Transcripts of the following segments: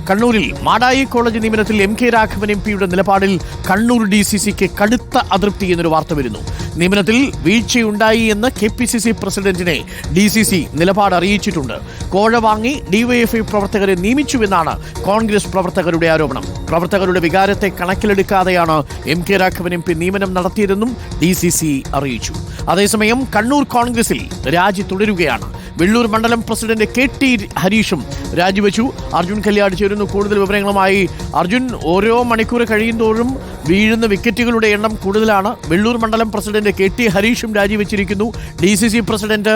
കണ്ണൂരിൽ മാടായി കോളേജ് നിയമനത്തിൽ M K Raghavan എംപിയുടെ നിലപാടിൽ കണ്ണൂർ DCCക്ക് കടുത്ത അതൃപ്തി എന്നൊരു വാർത്ത വരുന്നു. നിയമനത്തിൽ വീഴ്ചയുണ്ടായി എന്ന് KPCC പ്രസിഡന്റിനെ DCC നിലപാട് അറിയിച്ചിട്ടുണ്ട്. കോഴ വാങ്ങി DYFI പ്രവർത്തകരെ നിയമിച്ചുവെന്നാണ് കോൺഗ്രസ് പ്രവർത്തകരുടെ ആരോപണം. പ്രവർത്തകരുടെ വികാരത്തെ കണക്കിലെടുക്കാതെയാണ് എം കെ രാഘവൻ MP നിയമനം നടത്തിയതെന്നും DCC അറിയിച്ചു. അതേസമയം കണ്ണൂർ കോൺഗ്രസിൽ രാജി തുടരുകയാണ്. വെള്ളൂർ മണ്ഡലം പ്രസിഡന്റ് KT ഹരീഷും രാജിവെച്ചു. അർജുൻ കല്യാട് ചേരുന്നു കൂടുതൽ വിവരങ്ങളുമായി. അർജുൻ, ഓരോ മണിക്കൂർ കഴിയുന്തോറും വീഴുന്ന വിക്കറ്റുകളുടെ എണ്ണം കൂടുതലാണ്. വെള്ളൂർ മണ്ഡലം പ്രസിഡന്റ് KT ഹരീഷും രാജിവെച്ചിരിക്കുന്നു. DCC പ്രസിഡന്റ്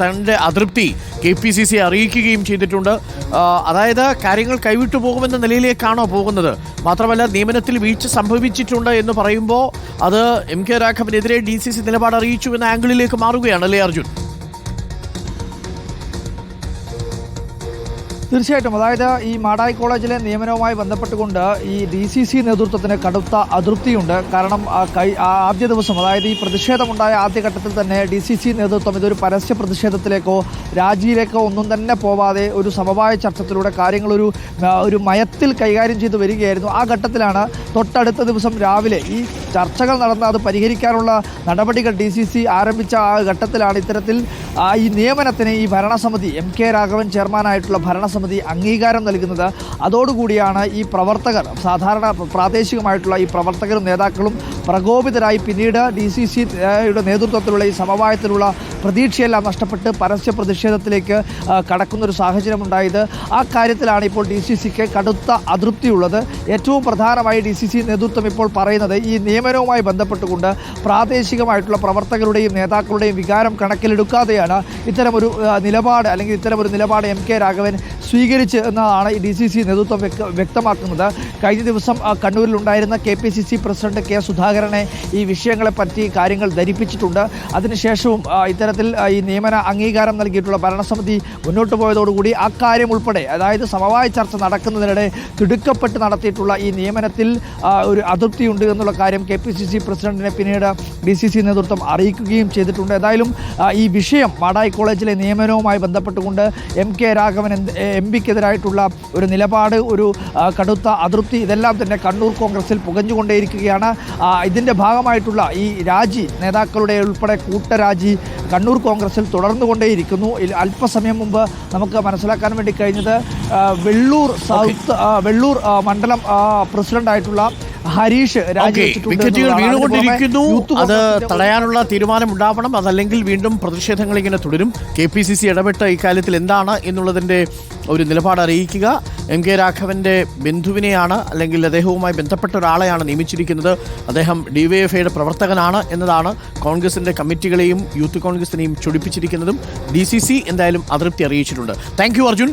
തന്റെ അതൃപ്തി KPCC അറിയിക്കുകയും ചെയ്തിട്ടുണ്ട്. അതായത് കാര്യങ്ങൾ കൈവിട്ടു പോകുമെന്ന നിലയിലേക്കാണോ പോകുന്നത്? മാത്രമല്ല, നിയമനത്തിൽ വീഴ്ച സംഭവിച്ചിട്ടുണ്ട് എന്ന് പറയുമ്പോൾ അത് എം കെ രാഘവനെതിരെ DCC നിലപാട് അറിയിച്ചു എന്ന ആംഗിളിലേക്ക് മാറുകയാണല്ലേ അർജുൻ? തീർച്ചയായിട്ടും. അതായത് ഈ മാടായി കോളേജിലെ നിയമനവുമായി ബന്ധപ്പെട്ടുകൊണ്ട് ഈ DCC നേതൃത്വത്തിന് കടുത്ത അതൃപ്തിയുണ്ട്. കാരണം ആദ്യ ദിവസം, അതായത് ഈ പ്രതിഷേധമുണ്ടായ ആദ്യഘട്ടത്തിൽ തന്നെ DCC നേതൃത്വം ഇതൊരു പരസ്യ പ്രതിഷേധത്തിലേക്കോ രാജിയിലേക്കോ ഒന്നും തന്നെ പോവാതെ ഒരു സമവായ ചർച്ചത്തിലൂടെ കാര്യങ്ങൾ ഒരു മയത്തിൽ കൈകാര്യം ചെയ്തു വരികയായിരുന്നു. ആ ഘട്ടത്തിലാണ് തൊട്ടടുത്ത ദിവസം രാവിലെ ഈ ചർച്ചകൾ നടന്ന് അത് പരിഹരിക്കാനുള്ള നടപടികൾ DCC ആരംഭിച്ച ആ ഘട്ടത്തിലാണ് ഇത്തരത്തിൽ ഈ നിയമനത്തിന് ഈ ഭരണസമിതി എം കെ രാഘവൻ ചെയർമാനായിട്ടുള്ള ഭരണസമിതി അംഗീകാരം നൽകുന്നത്. അതോടുകൂടിയാണ് ഈ പ്രവർത്തകർ, സാധാരണ പ്രാദേശികമായിട്ടുള്ള ഈ പ്രവർത്തകരും നേതാക്കളും പ്രകോപിതരായി പിന്നീട് DCCയുടെ നേതൃത്വത്തിലുള്ള ഈ സമവായത്തിലുള്ള പ്രതീക്ഷയെല്ലാം നഷ്ടപ്പെട്ട് പരസ്യ പ്രതിഷേധത്തിലേക്ക് കടക്കുന്നൊരു സാഹചര്യമുണ്ടായത്. ആ കാര്യത്തിലാണ് ഇപ്പോൾ DCCക്ക് കടുത്ത അതൃപ്തിയുള്ളത്. ഏറ്റവും പ്രധാനമായി DCC നേതൃത്വം ഇപ്പോൾ പറയുന്നത് ഈ നിയമനവുമായി ബന്ധപ്പെട്ടുകൊണ്ട് പ്രാദേശികമായിട്ടുള്ള പ്രവർത്തകരുടെയും നേതാക്കളുടെയും വികാരം കണക്കിലെടുക്കാതെയാണ് ഇത്തരമൊരു നിലപാട് എം കെ രാഘവൻ സ്വീകരിച്ച് എന്നതാണ് ഈ DCC നേതൃത്വം വ്യക്തമാക്കുന്നത്. കഴിഞ്ഞ ദിവസം കണ്ണൂരിലുണ്ടായിരുന്ന KPCC പ്രസിഡന്റ് K സുധാകരനെ ഈ വിഷയങ്ങളെപ്പറ്റി കാര്യങ്ങൾ ധരിപ്പിച്ചിട്ടുണ്ട്. അതിനുശേഷവും ഇത്തരത്തിൽ ഈ നിയമന അംഗീകാരം നൽകിയിട്ടുള്ള ഭരണസമിതി മുന്നോട്ട് പോയതോടുകൂടി അക്കാര്യം ഉൾപ്പെടെ, അതായത് സമവായ ചർച്ച നടക്കുന്നതിനിടെ തിടുക്കപ്പെട്ട് നടത്തിയിട്ടുള്ള ഈ നിയമനത്തിൽ ഒരു അതൃപ്തിയുണ്ട് എന്നുള്ള കാര്യം KPCC പ്രസിഡന്റിനെ പിന്നീട് DCC നേതൃത്വം അറിയിക്കുകയും ചെയ്തിട്ടുണ്ട്. ഏതായാലും ഈ വിഷയം, മാടായി കോളേജിലെ നിയമനവുമായി ബന്ധപ്പെട്ടുകൊണ്ട് എം കെ രാഘവൻ MPക്കെതിരായിട്ടുള്ള ഒരു നിലപാട്, ഒരു കടുത്ത അതൃപ്തി, ഇതെല്ലാം തന്നെ കണ്ണൂർ കോൺഗ്രസിൽ പുകഞ്ഞുകൊണ്ടേയിരിക്കുകയാണ്. ഇതിൻ്റെ ഭാഗമായിട്ടുള്ള ഈ രാജി, നേതാക്കളുടെ ഉൾപ്പെടെ കൂട്ടരാജി കണ്ണൂർ കോൺഗ്രസിൽ തുടർന്നുകൊണ്ടേയിരിക്കുന്നു. അല്പസമയം മുമ്പ് നമുക്ക് മനസ്സിലാക്കാൻ വേണ്ടി കഴിഞ്ഞത് വെള്ളൂർ മണ്ഡലം പ്രസിഡന്റായിട്ടുള്ള ഹരീഷ് വിക്കറ്റുകൾ വീണുകൊണ്ടിരിക്കുന്നു. അത് തടയാനുള്ള തീരുമാനം ഉണ്ടാവണം. അതല്ലെങ്കിൽ വീണ്ടും പ്രതിഷേധങ്ങൾ ഇങ്ങനെ തുടരും. KPCC ഇടപെട്ട് ഇക്കാര്യത്തിൽ എന്താണ് എന്നുള്ളതിൻ്റെ ഒരു നിലപാട് അറിയിക്കുക. എം കെ രാഘവന്റെ ബന്ധുവിനെയാണ്, അല്ലെങ്കിൽ അദ്ദേഹവുമായി ബന്ധപ്പെട്ട ഒരാളെയാണ് നിയമിച്ചിരിക്കുന്നത്. അദ്ദേഹം DYFIയുടെ പ്രവർത്തകനാണ് എന്നതാണ് കോൺഗ്രസിന്റെ കമ്മിറ്റികളെയും യൂത്ത് കോൺഗ്രസിനെയും ചൊടിപ്പിച്ചിരിക്കുന്നതും. DCC എന്തായാലും അതൃപ്തി അറിയിച്ചിട്ടുണ്ട്. Thank you Arjun.